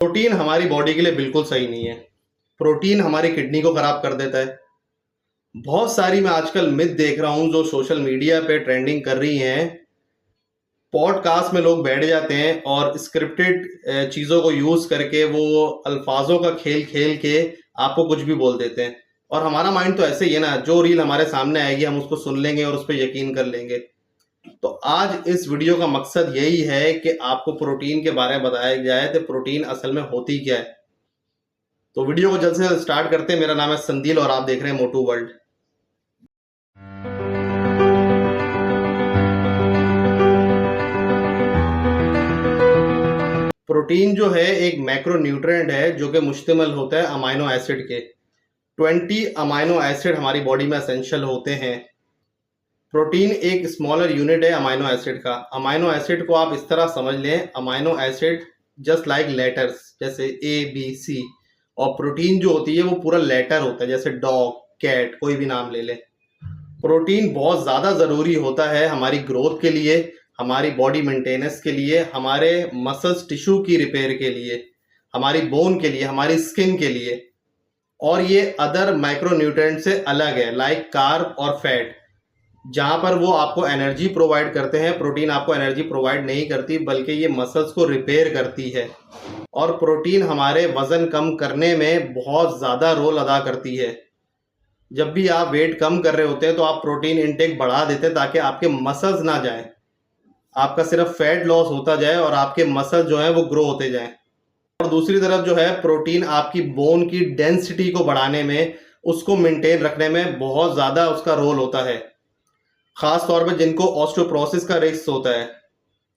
Protein हमारी body के लिए बिल्कुल सही नहीं है। प्रोटीन हमारी किडनी को खराब कर देता है। बहुत सारी मैं आजकल मिथ देख रहा हूं जो सोशल मीडिया पे ट्रेंडिंग कर रही हैं। पॉडकास्ट में लोग बैठ जाते हैं और स्क्रिप्टेड चीज़ों को यूज़ करके वो अल्फाजों का खेल खेल के आपको कुछ भी बोल देते हैं। और हमारा माइंड तो ऐसे ही है ना, जो रील हमारे सामने आएगी हम उसको सुन लेंगे और उस पर यकीन कर लेंगे। तो आज इस वीडियो का मकसद यही है कि आपको प्रोटीन के बारे में बताया जाए तो प्रोटीन असल में होती क्या है। तो वीडियो को जल्द से जल्द स्टार्ट करते हैं। मेरा नाम है संदील और आप देख रहे हैं मोटू वर्ल्ड। प्रोटीन जो है एक मैक्रोन्यूट्रिएंट है जो कि मुश्तमिल होता है अमाइनो एसिड के। 20 अमाइनो एसिड हमारी बॉडी में एसेंशियल होते हैं। प्रोटीन एक स्मॉलर यूनिट है अमाइनो एसिड का। अमाइनो एसिड को आप इस तरह समझ लें, amino acid just like letters, जैसे ABC। और प्रोटीन जो होती है वो पूरा लेटर होता है, जैसे डॉग, कैट, कोई भी नाम ले लें। प्रोटीन बहुत ज़्यादा ज़रूरी होता है हमारी ग्रोथ के लिए, हमारी बॉडी मेंटेनेंस के लिए, हमारे मसल्स टिश्यू की रिपेयर के लिए, हमारी बोन के लिए, हमारी स्किन के लिए। और ये अदर माइक्रोन्यूट्रिएंट से अलग है, लाइक कार्ब और फैट। जहाँ पर वो आपको एनर्जी प्रोवाइड करते हैं, प्रोटीन आपको एनर्जी प्रोवाइड नहीं करती, बल्कि ये मसल्स को रिपेयर करती है। और प्रोटीन हमारे वज़न कम करने में बहुत ज़्यादा रोल अदा करती है। जब भी आप वेट कम कर रहे होते हैं तो आप प्रोटीन इंटेक बढ़ा देते हैं ताकि आपके मसल्स ना जाएं, आपका सिर्फ फैट लॉस होता जाए और आपके मसल जो है वो ग्रो होते जाएं। और दूसरी तरफ जो है प्रोटीन आपकी बोन की डेंसिटी को बढ़ाने में, उसको मेंटेन रखने में बहुत ज़्यादा उसका रोल होता है। ख़ास तौर पे जिनको ऑस्टियोपोरोसिस का रिस्क होता है,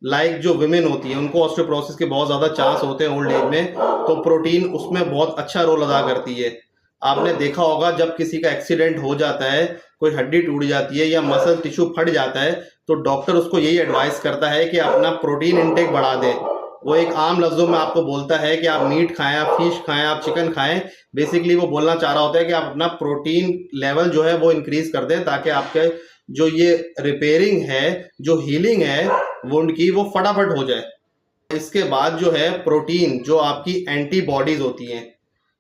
लाइक जो विमेन होती है उनको ऑस्टियोपोरोसिस के बहुत ज़्यादा चांस होते हैं ओल्ड एज में, तो प्रोटीन उसमें बहुत अच्छा रोल अदा करती है। आपने देखा होगा जब किसी का एक्सीडेंट हो जाता है, कोई हड्डी टूट जाती है या मसल टिश्यू फट जाता है, तो डॉक्टर उसको यही एडवाइस करता है कि अपना प्रोटीन इंटेक बढ़ा दें। वो एक आम लफ्ज़ों में आपको बोलता है कि आप मीट खाएं, आप फिश खाएं, आप चिकन खाएं। बेसिकली वो बोलना चाह रहा होता है कि आप अपना प्रोटीन लेवल जो है वो इंक्रीज कर दें ताकि आपके जो ये रिपेयरिंग है, जो हीलिंग है वुंड की, वो फटाफट हो जाए। इसके बाद जो है प्रोटीन जो आपकी एंटीबॉडीज होती हैं,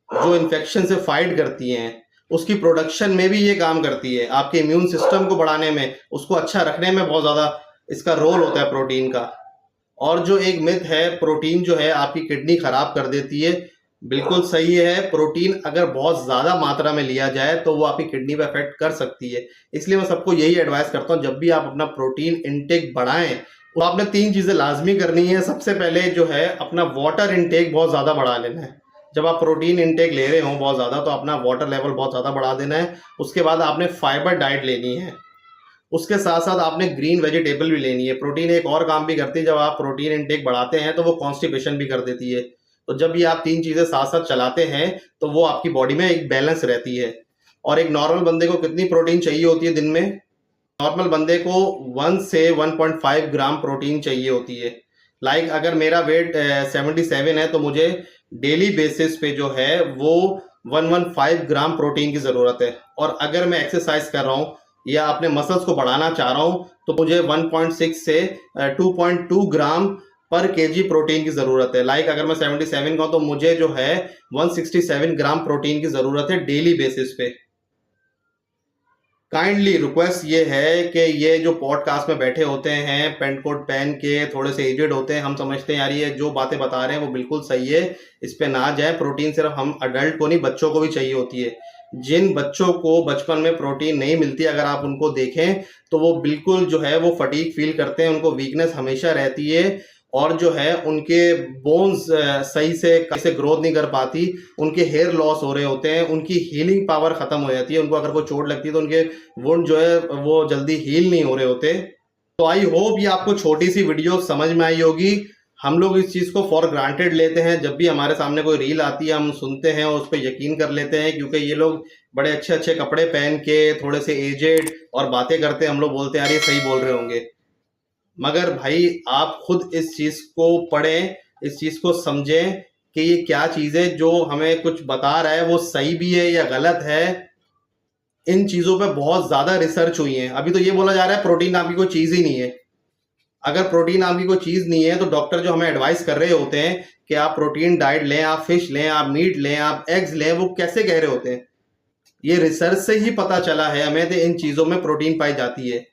जो इन्फेक्शन से फाइट करती हैं, उसकी प्रोडक्शन में भी ये काम करती है। आपके इम्यून सिस्टम को बढ़ाने में, उसको अच्छा रखने में बहुत ज़्यादा इसका रोल होता है प्रोटीन का। और जो एक मिथ है, प्रोटीन जो है आपकी किडनी खराब कर देती है, बिल्कुल सही है। प्रोटीन अगर बहुत ज़्यादा मात्रा में लिया जाए तो वो आपकी किडनी पे अफेक्ट कर सकती है। इसलिए मैं सबको यही एडवाइस करता हूँ, जब भी आप अपना प्रोटीन इनटेक बढ़ाएं तो आपने 3 चीज़ें लाजमी करनी है। सबसे पहले जो है अपना वाटर इनटेक बहुत ज़्यादा बढ़ा लेना है। जब आप प्रोटीन इनटेक ले रहे हो बहुत ज़्यादा, तो अपना वाटर लेवल बहुत ज़्यादा बढ़ा देना है। उसके बाद आपने फाइबर डाइट लेनी है। उसके साथ साथ आपने ग्रीन वेजिटेबल भी लेनी है। प्रोटीन एक और काम भी करती है, जब आप प्रोटीन इनटेक बढ़ाते हैं तो वो कॉन्स्टिपेशन भी कर देती है। तो जब भी आप 3 चीज़ें साथ साथ चलाते हैं तो वो आपकी बॉडी में एक बैलेंस रहती है। और एक नॉर्मल बंदे को कितनी प्रोटीन चाहिए होती है दिन में? नॉर्मल बंदे को 1 से 1.5 ग्राम प्रोटीन चाहिए होती है। लाइक अगर मेरा वेट 77 है तो मुझे डेली बेसिस पे जो है वो 115 ग्राम प्रोटीन की ज़रूरत है। और अगर मैं एक्सरसाइज कर रहा हूँ या अपने मसल्स को बढ़ाना चाह रहा हूँ तो मुझे 1.6 से 2.2 ग्राम पर केजी प्रोटीन की ज़रूरत है। लाइक अगर मैं 77 का हूँ तो मुझे जो है 167 ग्राम प्रोटीन की ज़रूरत है डेली बेसिस पे। काइंडली रिक्वेस्ट ये है कि ये जो पॉडकास्ट में बैठे होते हैं पेंट कोट पहन के, थोड़े से एजेड होते हैं, हम समझते हैं यार ये जो बातें बता रहे हैं वो बिल्कुल सही है, इस पे ना जाए। प्रोटीन सिर्फ हम अडल्ट को नहीं, बच्चों को भी चाहिए होती है। जिन बच्चों को बचपन में प्रोटीन नहीं मिलती, अगर आप उनको देखें तो वो बिल्कुल जो है वो फटीग फील करते हैं, उनको वीकनेस हमेशा रहती है। और जो है उनके बोन्स सही से कैसे ग्रोथ नहीं कर पाती, उनके हेयर लॉस हो रहे होते हैं, उनकी हीलिंग पावर ख़त्म हो जाती है। उनको अगर कोई चोट लगती है तो उनके वुंड जो है वो जल्दी हील नहीं हो रहे होते। तो आई होप ये आपको छोटी सी वीडियो समझ में आई होगी। हम लोग इस चीज़ को फॉर ग्रांटेड लेते हैं, जब भी हमारे सामने कोई रील आती है हम सुनते हैं और उस पर यकीन कर लेते हैं, क्योंकि ये लोग बड़े अच्छे अच्छे कपड़े पहन के थोड़े से एजेड और बातें करते हैं, हम लोग बोलते हैं यार ये सही बोल रहे होंगे। मगर भाई आप खुद इस चीज़ को पढ़ें, इस चीज़ को समझें कि ये क्या चीज़ है, जो हमें कुछ बता रहा है वो सही भी है या गलत है। इन चीज़ों पे बहुत ज़्यादा रिसर्च हुई है। अभी तो ये बोला जा रहा है प्रोटीन नाम की कोई चीज़ ही नहीं है। अगर प्रोटीन नाम की कोई चीज़ नहीं है तो डॉक्टर जो हमें एडवाइस कर रहे होते हैं कि आप प्रोटीन डाइट लें, आप फिश लें, आप मीट लें, आप एग्स लें, वो कैसे गहरे होते हैं? ये रिसर्च से ही पता चला है हमें कि इन चीज़ों में प्रोटीन पाई जाती है।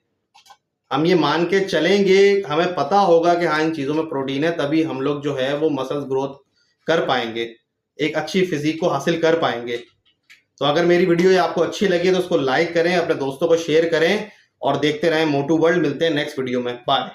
हम ये मान के चलेंगे, हमें पता होगा कि हाँ इन चीज़ों में प्रोटीन है, तभी हम लोग जो है वो मसल्स ग्रोथ कर पाएंगे, एक अच्छी फिजिक को हासिल कर पाएंगे। तो अगर मेरी वीडियो ये आपको अच्छी लगी तो उसको लाइक करें, अपने दोस्तों को शेयर करें और देखते रहें मोटू वर्ल्ड। मिलते हैं नेक्स्ट वीडियो में। बाय।